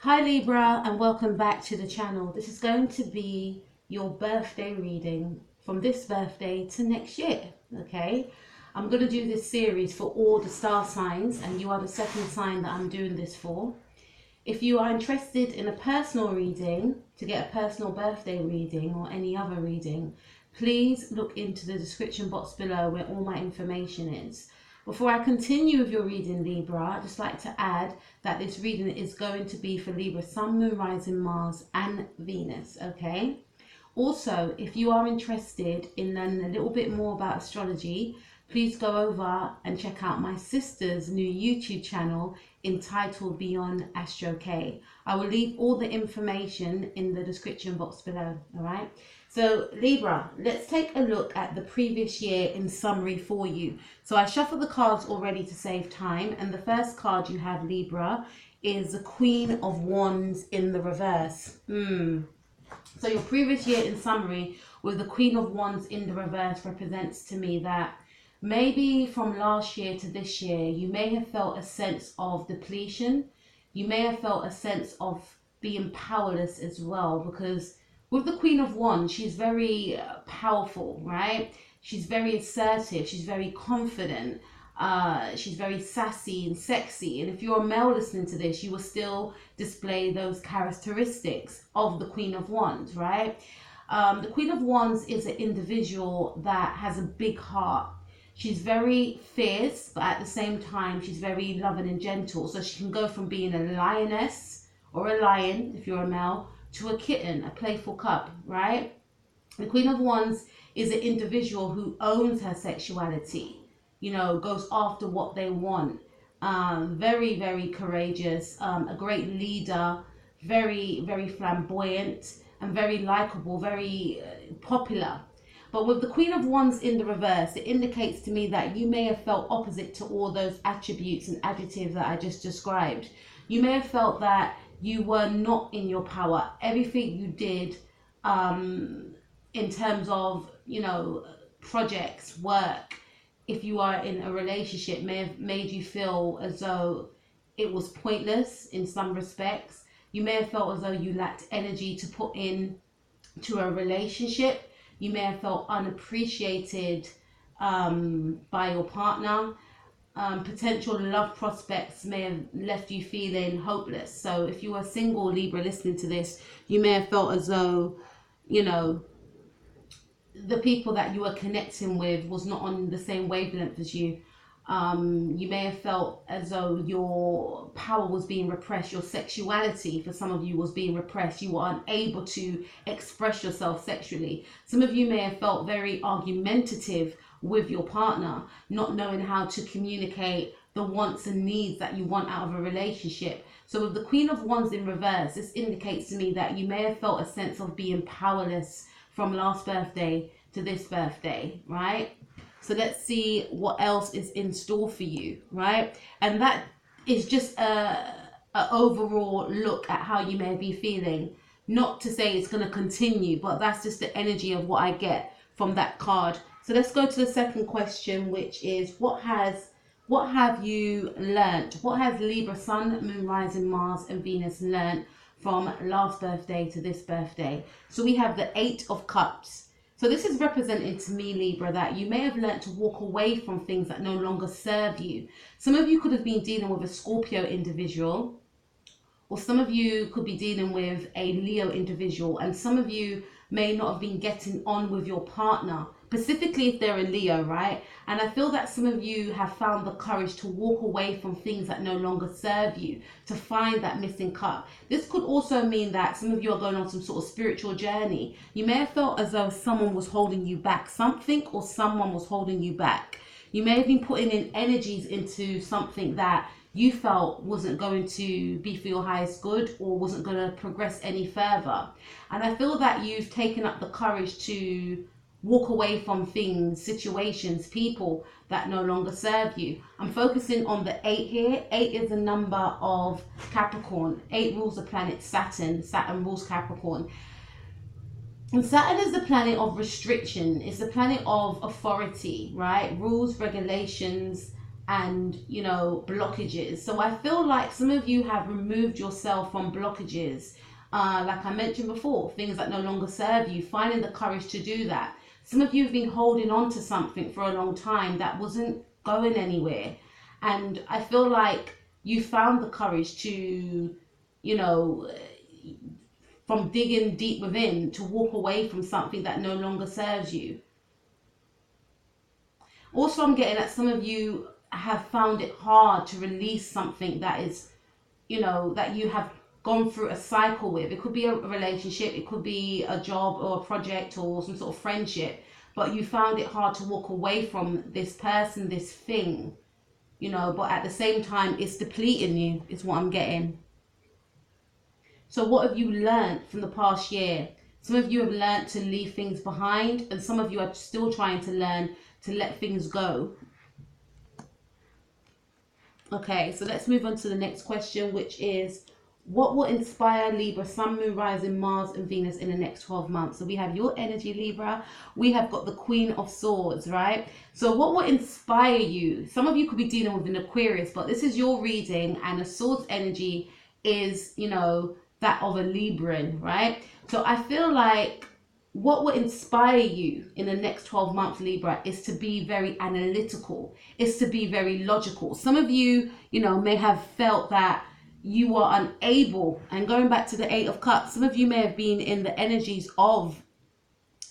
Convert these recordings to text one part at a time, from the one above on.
Hi Libra, and welcome back to the channel. This is going to be your birthday reading from this birthday to next year, okay? I'm going to do this series for all the star signs, and you are the second sign that I'm doing this for. If you are interested in a personal reading, to get a personal birthday reading or any other reading, please look into the description box below where all my information is. Before I continue with your reading, Libra, I'd just like to add that this reading is going to be for Libra Sun, Moon, Rising, Mars and Venus, okay? Also, if you are interested in learning a little bit more about astrology, please go over and check out my sister's new YouTube channel entitled Beyond Astro K. I will leave all the information in the description box below, all right? So Libra, let's take a look at the previous year in summary for you. So I shuffled the cards already to save time, and the first card you have, Libra, is the Queen of Wands in the reverse. So your previous year in summary with the Queen of Wands in the reverse represents to me that maybe from last year to this year, you may have felt a sense of depletion. You may have felt a sense of being powerless as well, because with the Queen of Wands, she's very powerful, right? She's very assertive. She's very confident. She's very sassy and sexy. And if you're a male listening to this, you will still display those characteristics of the Queen of Wands, right? The Queen of Wands is an individual that has a big heart. She's very fierce, but at the same time, she's very loving and gentle. So she can go from being a lioness or a lion, if you're a male, to a kitten, a playful cub, right? The Queen of Wands is an individual who owns her sexuality, you know, goes after what they want. Very, very courageous, a great leader, very, very flamboyant, and very likable, very popular. But with the Queen of Wands in the reverse, it indicates to me that you may have felt opposite to all those attributes and adjectives that I just described. You may have felt that you were not in your power. Everything you did in terms of, you know, projects, work, if you are in a relationship, may have made you feel as though it was pointless in some respects. You may have felt as though you lacked energy to put in to a relationship. You may have felt unappreciated by your partner. Potential love prospects may have left you feeling hopeless. So if you are single, Libra, listening to this, you may have felt as though, you know, the people that you were connecting with was not on the same wavelength as you. You may have felt as though your power was being repressed, your sexuality for some of you was being repressed. You were unable to express yourself sexually. Some of you may have felt very argumentative with your partner, not knowing how to communicate the wants and needs that you want out of a relationship. So with the Queen of Wands in reverse, this indicates to me that you may have felt a sense of being powerless from last birthday to this birthday, right? So let's see what else is in store for you, right? And that is just a overall look at how you may be feeling. Not to say it's going to continue, but that's just the energy of what I get from that card. So let's go to the second question, which is what have you learnt? What has Libra Sun, Moon, Rising, Mars and Venus learnt from last birthday to this birthday? So we have the 8 of Cups. So this is representing to me, Libra, that you may have learnt to walk away from things that no longer serve you. Some of you could have been dealing with a Scorpio individual, or some of you could be dealing with a Leo individual, and some of you may not have been getting on with your partner, specifically if they're a Leo, right? And I feel that some of you have found the courage to walk away from things that no longer serve you, to find that missing cup. This could also mean that some of you are going on some sort of spiritual journey. You may have felt as though someone was holding you back, something or someone was holding you back. You may have been putting in energies into something that you felt wasn't going to be for your highest good or wasn't going to progress any further. And I feel that you've taken up the courage to walk away from things, situations, people that no longer serve you. I'm focusing on the 8 here. 8 is the number of Capricorn. 8 rules the planet Saturn. Saturn rules Capricorn. And Saturn is the planet of restriction. It's the planet of authority, right? Rules, regulations, and, you know, blockages. So I feel like some of you have removed yourself from blockages. Like I mentioned before, things that no longer serve you, finding the courage to do that. Some of you have been holding on to something for a long time that wasn't going anywhere. And I feel like you found the courage to, you know, from digging deep within, to walk away from something that no longer serves you. Also, I'm getting that some of you have found it hard to release something that is, you know, that you have gone through a cycle with. It could be a relationship, it could be a job or a project or some sort of friendship, but you found it hard to walk away from this person, this thing, you know, but at the same time, it's depleting you, is what I'm getting. So what have you learned from the past year? Some of you have learned to leave things behind, and some of you are still trying to learn to let things go. Okay, so let's move on to the next question, which is, what will inspire Libra, Sun, Moon, Rising, Mars and Venus in the next 12 months? So we have your energy, Libra. We have got the Queen of Swords, right? So what will inspire you? Some of you could be dealing with an Aquarius, but this is your reading, and the Swords energy is, you know, that of a Libran, right? So I feel like what will inspire you in the next 12 months, Libra, is to be very analytical, is to be very logical. Some of you, you know, may have felt that you are unable, and going back to the Eight of Cups, some of you may have been in the energies of,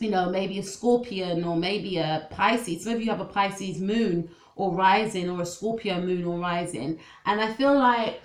you know, maybe a Scorpion or maybe a Pisces. Some of you have a Pisces moon or rising, or a Scorpio moon or rising. And I feel like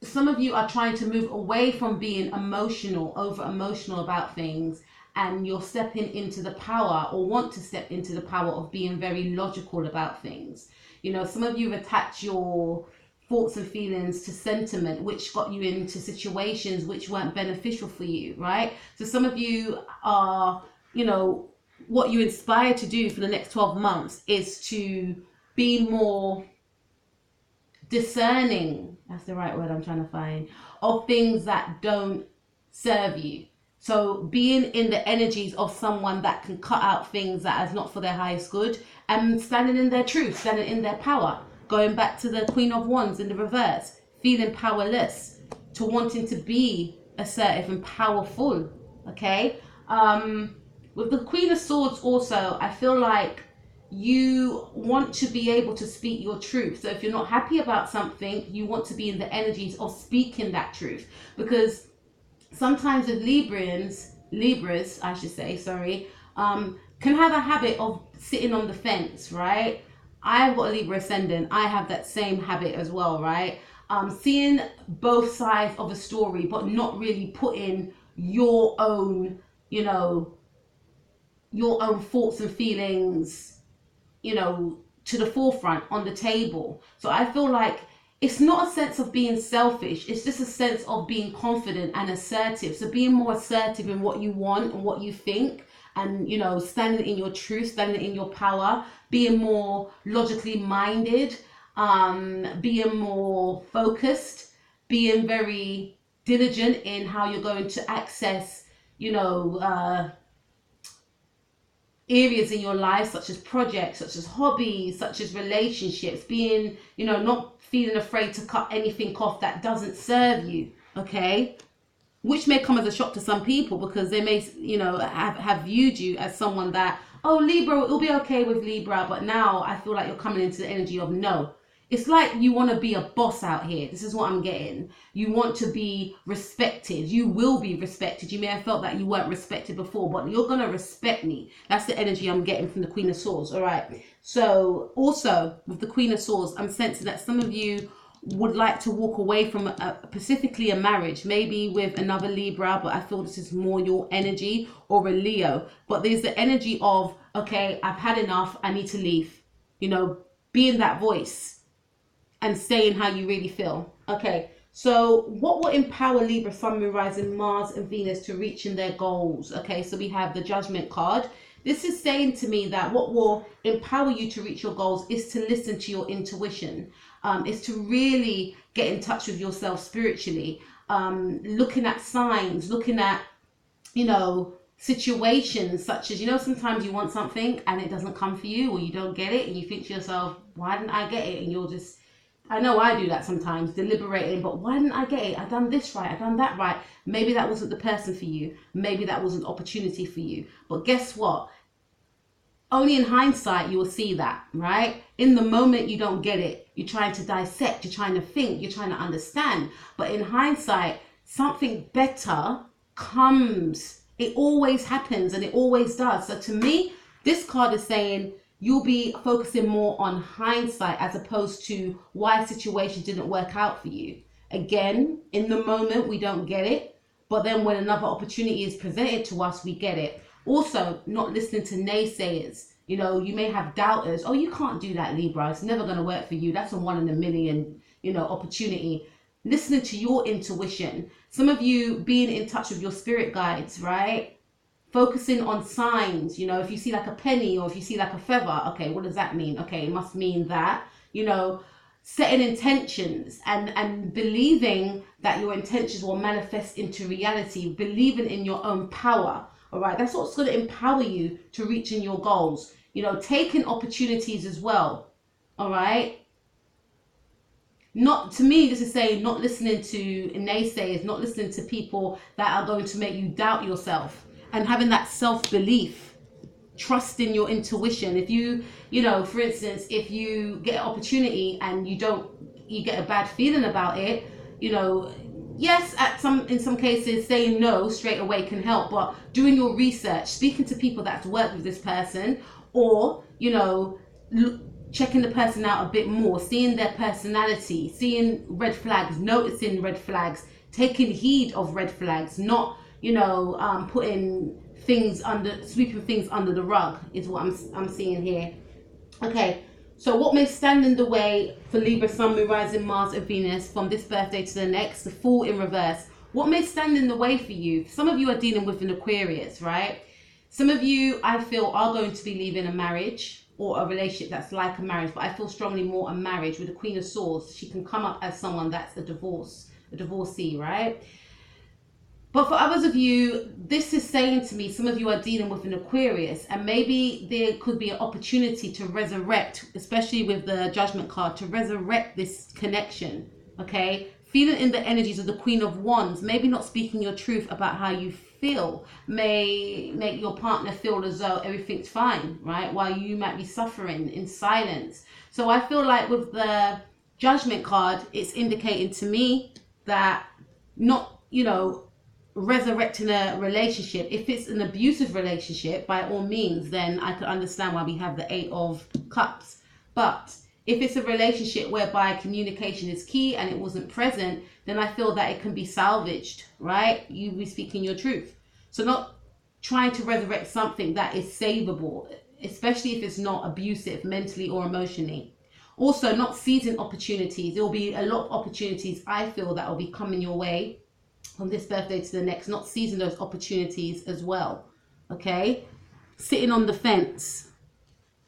some of you are trying to move away from being emotional, over emotional about things, and you're stepping into the power, or want to step into the power of being very logical about things. You know, some of you have attached your thoughts and feelings to sentiment, which got you into situations which weren't beneficial for you, right? So some of you are, you know, what you inspire to do for the next 12 months is to be more discerning, that's the right word I'm trying to find, of things that don't serve you. So being in the energies of someone that can cut out things that is not for their highest good, and standing in their truth, standing in their power. Going back to the Queen of Wands in the reverse, feeling powerless, to wanting to be assertive and powerful, okay? With the Queen of Swords also, I feel like you want to be able to speak your truth. So if you're not happy about something, you want to be in the energies of speaking that truth. Because sometimes with Libras, I should say, sorry, can have a habit of sitting on the fence, right? I've got a Libra ascendant. I have that same habit as well, right? Seeing both sides of a story, but not really putting your own, you know, your own thoughts and feelings, you know, to the forefront on the table. So I feel like it's not a sense of being selfish, it's just a sense of being confident and assertive. So being more assertive in what you want and what you think, and, you know, standing in your truth, standing in your power, being more logically minded, being more focused, being very diligent in how you're going to access, you know, areas in your life, such as projects, such as hobbies, such as relationships, being, you know, not feeling afraid to cut anything off that doesn't serve you, okay? Which may come as a shock to some people, because they may, you know, have viewed you as someone that, oh, Libra, it'll be okay with Libra, but now I feel like you're coming into the energy of no. It's like you want to be a boss out here. This is what I'm getting. You want to be respected. You will be respected. You may have felt that you weren't respected before, but you're going to respect me. That's the energy I'm getting from the Queen of Swords. All right. So also with the Queen of Swords, I'm sensing that some of you would like to walk away from specifically a marriage, maybe with another Libra, but I feel this is more your energy, or a Leo. But there's the energy of, okay, I've had enough. I need to leave. You know, being that voice and saying how you really feel. Okay, so what will empower Libra, Sun, Moon, Rising, Mars and Venus to reaching their goals? Okay, so we have the Judgment card. This is saying to me that what will empower you to reach your goals is to listen to your intuition, is to really get in touch with yourself spiritually, looking at signs, looking at, you know, situations such as, you know, sometimes you want something and it doesn't come for you, or you don't get it and you think to yourself, why didn't I get it? And you're just, I know I do that sometimes, deliberating, but why didn't I get it? I've done this right, I've done that right. Maybe that wasn't the person for you. Maybe that wasn't the opportunity for you. But guess what? Only in hindsight you will see that, right? In the moment you don't get it. You're trying to dissect, you're trying to think, you're trying to understand. But in hindsight, something better comes. It always happens, and it always does. So to me, this card is saying you'll be focusing more on hindsight as opposed to why a situation didn't work out for you. Again, in the moment we don't get it, but then when another opportunity is presented to us, we get it. Also, not listening to naysayers. You know, you may have doubters. Oh, you can't do that, Libra. It's never going to work for you. That's a 1 in a million, you know, opportunity. Listening to your intuition. Some of you being in touch with your spirit guides, right? Focusing on signs. You know, if you see like a penny or if you see like a feather, okay, what does that mean? Okay, it must mean that, you know, setting intentions and believing that your intentions will manifest into reality, believing in your own power. All right, that's what's going to empower you to reaching your goals. You know, taking opportunities as well. All right. Not, to me, this is saying not listening to naysayers, not listening to people that are going to make you doubt yourself, and having that self-belief, trusting your intuition. If you know, for instance, if you get an opportunity and you get a bad feeling about it, you know, yes, in some cases saying no straight away can help, but doing your research, speaking to people that's worked with this person, or, you know, checking the person out a bit more, seeing their personality, seeing red flags, noticing red flags, taking heed of red flags, not, you know, sweeping things under the rug is what I'm seeing here. Okay, so what may stand in the way for Libra, Sun, Moon, Rising, Mars and Venus from this birthday to the next, the Fool in reverse? What may stand in the way for you? Some of you are dealing with an Aquarius, right? Some of you, I feel, are going to be leaving a marriage or a relationship that's like a marriage, but I feel strongly more a marriage. With the Queen of Swords, she can come up as someone that's a divorcee, right? But for others of you, this is saying to me, some of you are dealing with an Aquarius, and maybe there could be an opportunity to resurrect, especially with the Judgment card, to resurrect this connection, okay? Feeling in the energies of the Queen of Wands, maybe not speaking your truth about how you feel, may make your partner feel as though everything's fine, right? While you might be suffering in silence. So I feel like with the Judgment card, it's indicating to me that not, you know, resurrecting a relationship. If it's an abusive relationship, by all means, then I could understand why we have the 8 of Cups. But if it's a relationship whereby communication is key and it wasn't present, then I feel that it can be salvaged, right? You be speaking your truth. So not trying to resurrect something that is savable, especially if it's not abusive mentally or emotionally. Also, not seizing opportunities. There will be a lot of opportunities, I feel, that will be coming your way from this birthday to the next, not seizing those opportunities as well. Okay, sitting on the fence.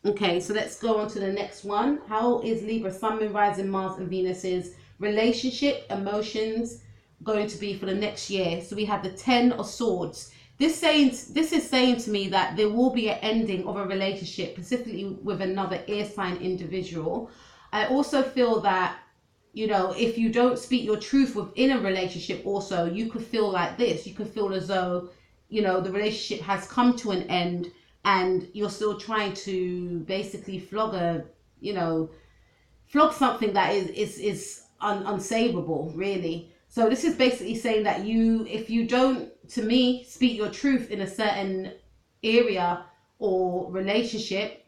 Okay, so let's go on to the next one. How is Libra, Sun, Moon, Rising, Mars and Venus's relationship, emotions going to be for the next year? So we have the 10 of Swords. This is saying to me that there will be an ending of a relationship, specifically with another air sign individual. I also feel that, you know, if you don't speak your truth within a relationship also, you could feel like this. You could feel as though, you know, the relationship has come to an end and you're still trying to basically flog something that is unsavable, really. So this is basically saying that if you don't, to me, speak your truth in a certain area or relationship,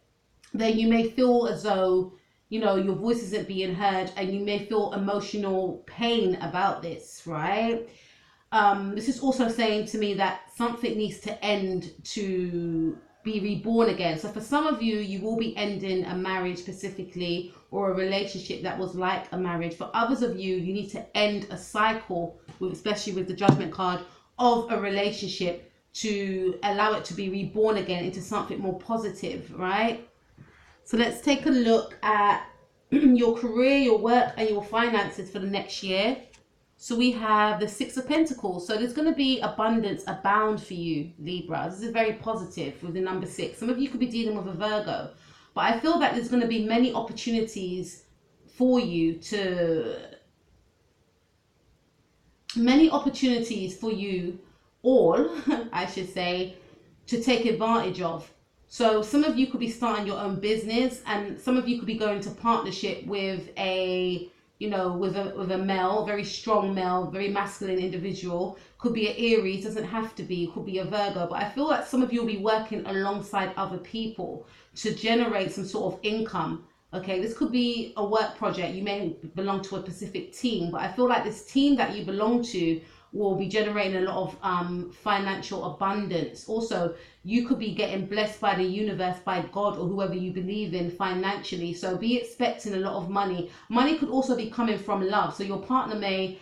then you may feel as though, you know, your voice isn't being heard, and you may feel emotional pain about this, right? This is also saying to me that something needs to end to be reborn again. So for some of you, you will be ending a marriage specifically, or a relationship that was like a marriage. For others of you, you need to end a cycle, especially with the Judgment card, of a relationship to allow it to be reborn again into something more positive, right? So let's take a look at your career, your work, and your finances for the next year. So we have the Six of Pentacles. So there's going to be abundance abound for you, Libra. This is very positive with the number 6. Some of you could be dealing with a Virgo. But I feel that there's going to be many opportunities for you to... Many opportunities for you all, I should say, to take advantage of. So some of you could be starting your own business, and some of you could be going into partnership with a... with a male, very strong male, very masculine individual. Could be an Aries, doesn't have to be, could be a Virgo. But I feel like some of you will be working alongside other people to generate some sort of income. Okay, this could be a work project. You may belong to a specific team, but I feel like this team that you belong to will be generating a lot of financial abundance. Also, you could be getting blessed by the universe, by God, or whoever you believe in financially. So be expecting a lot of money. Money could also be coming from love. So your partner may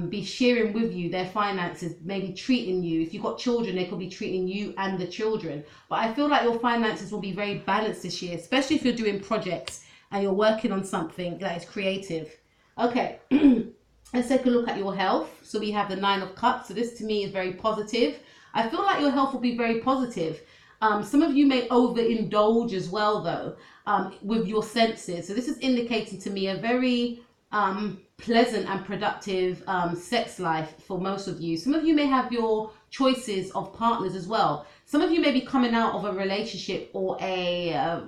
be sharing with you their finances, maybe treating you. If you've got children, they could be treating you and the children. But I feel like your finances will be very balanced this year, especially if you're doing projects and you're working on something that is creative. Okay. Let's take a look at your health. So we have the 9 of Cups. So this to me is very positive. I feel like your health will be very positive. Some of you may overindulge as well, though, with your senses. So this is indicating to me a very pleasant and productive sex life for most of you. Some of you may have your choices of partners as well. Some of you may be coming out of a relationship or a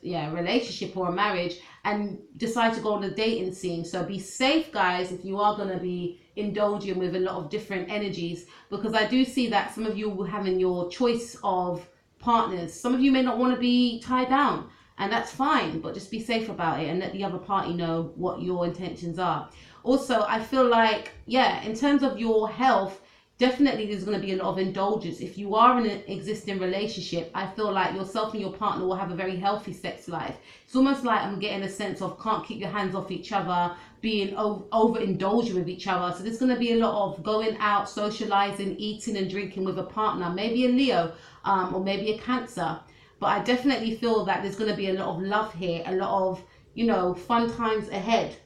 relationship or a marriage and decide to go on a dating scene. So be safe, guys, if you are going to be indulging with a lot of different energies, because I do see that some of you will having your choice of partners. Some of you may not want to be tied down, and that's fine, but just be safe about it and let the other party know what your intentions are. Also, I feel like, in terms of your health, definitely there's going to be a lot of indulgence. If you are in an existing relationship, I feel like yourself and your partner will have a very healthy sex life. It's almost like I'm getting a sense of can't keep your hands off each other, being overindulging with each other. So there's going to be a lot of going out, socializing, eating and drinking with a partner, maybe a Leo or maybe a Cancer. But I definitely feel that there's going to be a lot of love here, a lot of, fun times ahead.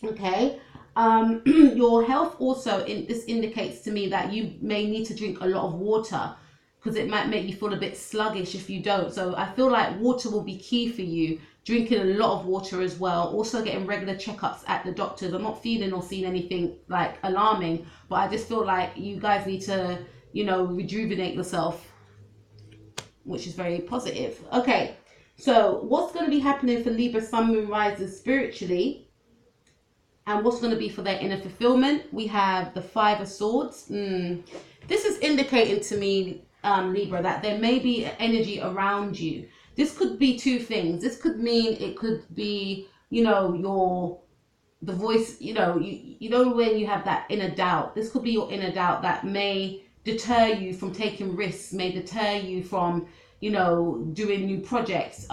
Okay. Your health also, this indicates to me that you may need to drink a lot of water, because it might make you feel a bit sluggish if you don't. So I feel like water will be key for you. Drinking a lot of water as well. Also getting regular checkups at the doctors. I'm not feeling or seeing anything like alarming, but I just feel like you guys need to, rejuvenate yourself, which is very positive. Okay, so what's going to be happening for Libra Sun, Moon, Risers spiritually? And what's going to be for their inner fulfillment? We have the 5 of Swords. This is indicating to me, Libra, that there may be an energy around you. This could be two things. This could mean it could be, the voice, when you have that inner doubt. This could be your inner doubt that may deter you from taking risks, may deter you from, doing new projects,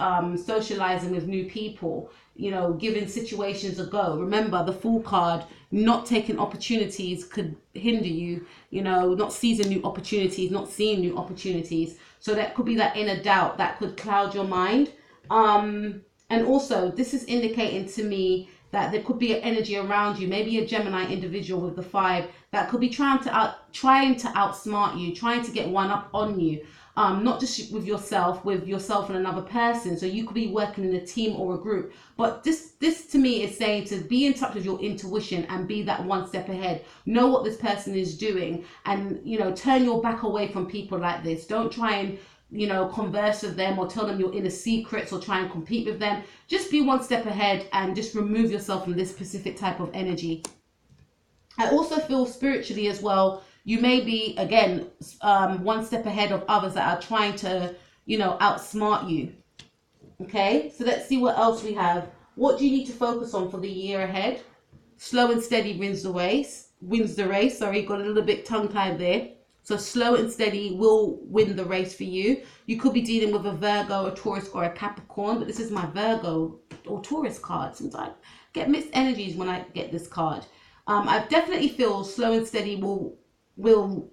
socializing with new people, giving situations a go. Remember, the Fool card, not taking opportunities could hinder you, not seizing new opportunities, not seeing new opportunities. So that could be that inner doubt that could cloud your mind. And also, this is indicating to me that there could be an energy around you, maybe a Gemini individual with the 5 that could be trying to outsmart you, trying to get one up on you. Not just with yourself and another person. So you could be working in a team or a group. But this to me is saying to be in touch with your intuition and be that one step ahead. Know what this person is doing, and turn your back away from people like this. Don't try and converse with them or tell them your inner secrets or try and compete with them. Just be one step ahead and just remove yourself from this specific type of energy. I also feel spiritually as well, you may be, again, one step ahead of others that are trying to, outsmart you. Okay, so let's see what else we have. What do you need to focus on for the year ahead? Slow and steady wins the race. Sorry, got a little bit tongue-tied there. So slow and steady will win the race for you. You could be dealing with a Virgo, a Taurus, or a Capricorn, but this is my Virgo or Taurus card. Sometimes I get mixed energies when I get this card. I definitely feel slow and steady will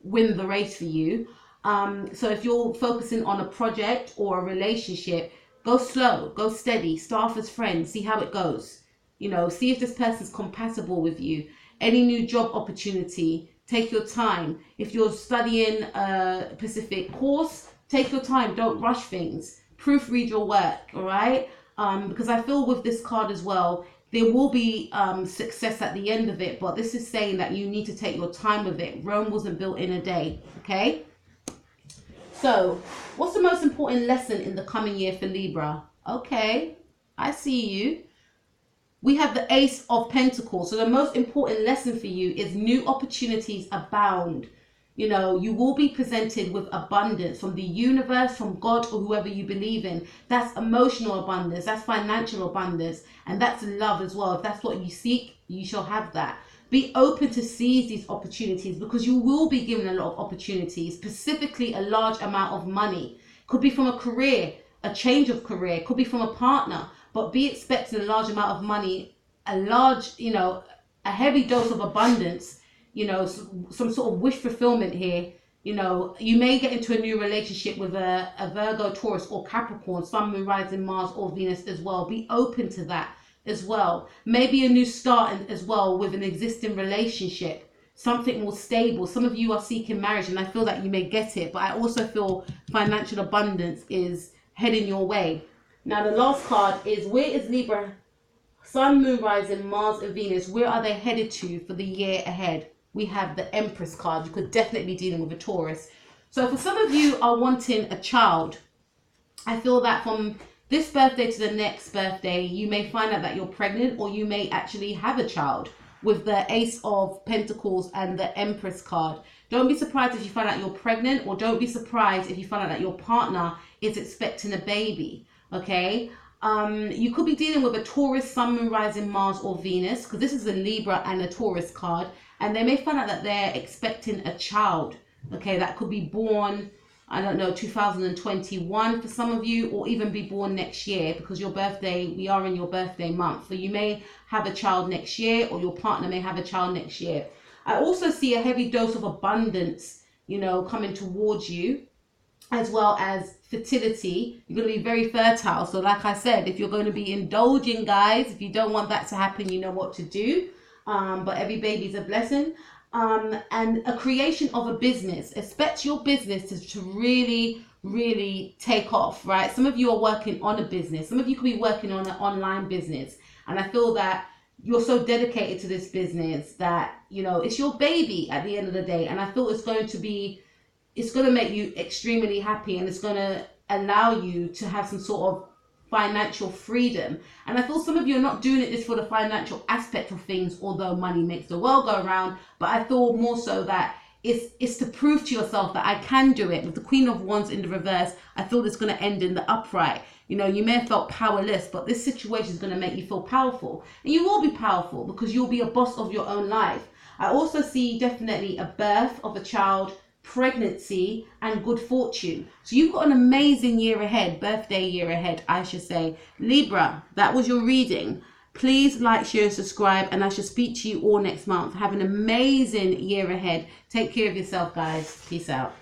win the race for you. So if you're focusing on a project or a relationship, go slow, go steady, start off as friends, see how it goes. See if this person's compatible with you. Any new job opportunity, take your time. If you're studying a specific course, take your time. Don't rush things. Proofread your work, all right? Because I feel with this card as well, there will be success at the end of it, but this is saying that you need to take your time with it. Rome wasn't built in a day, okay? So, what's the most important lesson in the coming year for Libra? Okay, I see you. We have the Ace of Pentacles. So the most important lesson for you is new opportunities abound. You know, you will be presented with abundance from the universe, from God, or whoever you believe in. That's emotional abundance. That's financial abundance. And that's love as well. If that's what you seek, you shall have that. Be open to seize these opportunities, because you will be given a lot of opportunities, specifically a large amount of money. Could be from a career, a change of career, could be from a partner, but be expecting a large amount of money, a large, you know, a heavy dose of abundance, you know, some sort of wish fulfillment here. You know, you may get into a new relationship with a Virgo, Taurus, or Capricorn, Sun, Moon, Rising, Mars, or Venus as well. Be open to that as well. Maybe a new start as well with an existing relationship, something more stable. Some of you are seeking marriage, and I feel that you may get it, but I also feel financial abundance is heading your way. Now, the last card is, where is Libra, Sun, Moon, Rising, Mars, and Venus? Where are they headed to for the year ahead? We have the Empress card. You could definitely be dealing with a Taurus. So for some of you are wanting a child, I feel that from this birthday to the next birthday, you may find out that you're pregnant, or you may actually have a child with the Ace of Pentacles and the Empress card. Don't be surprised if you find out you're pregnant, or don't be surprised if you find out that your partner is expecting a baby. Okay, you could be dealing with a Taurus, Sun, Moon, Rising, Mars, or Venus, because this is a Libra and a Taurus card, and they may find out that they're expecting a child. Okay, that could be born, I don't know, 2021 for some of you, or even be born next year, because your birthday, we are in your birthday month. So you may have a child next year, or your partner may have a child next year. I also see a heavy dose of abundance, you know, coming towards you, as well as fertility. You're going to be very fertile. So like I said, if you're going to be indulging, guys, if you don't want that to happen, you know what to do. But every baby's a blessing. And a creation of a business. Expect your business to really, really take off, right? Some of you are working on a business. Some of you could be working on an online business. And I feel that you're so dedicated to this business that, you know, it's your baby at the end of the day. And I feel it's going to make you extremely happy, and it's going to allow you to have some sort of financial freedom. And I feel some of you are not doing it just for the financial aspect of things, although money makes the world go around, but I feel more so that it's to prove to yourself that I can do it. With the Queen of Wands in the reverse, I feel it's going to end in the upright. You know, you may have felt powerless, but this situation is going to make you feel powerful, and you will be powerful because you'll be a boss of your own life. I also see definitely a birth of a child, pregnancy, and good fortune. So you've got an amazing year ahead, birthday year ahead, I should say. Libra, that was your reading. Please like, share, and subscribe, and I shall speak to you all next month. Have an amazing year ahead. Take care of yourself, guys. Peace out.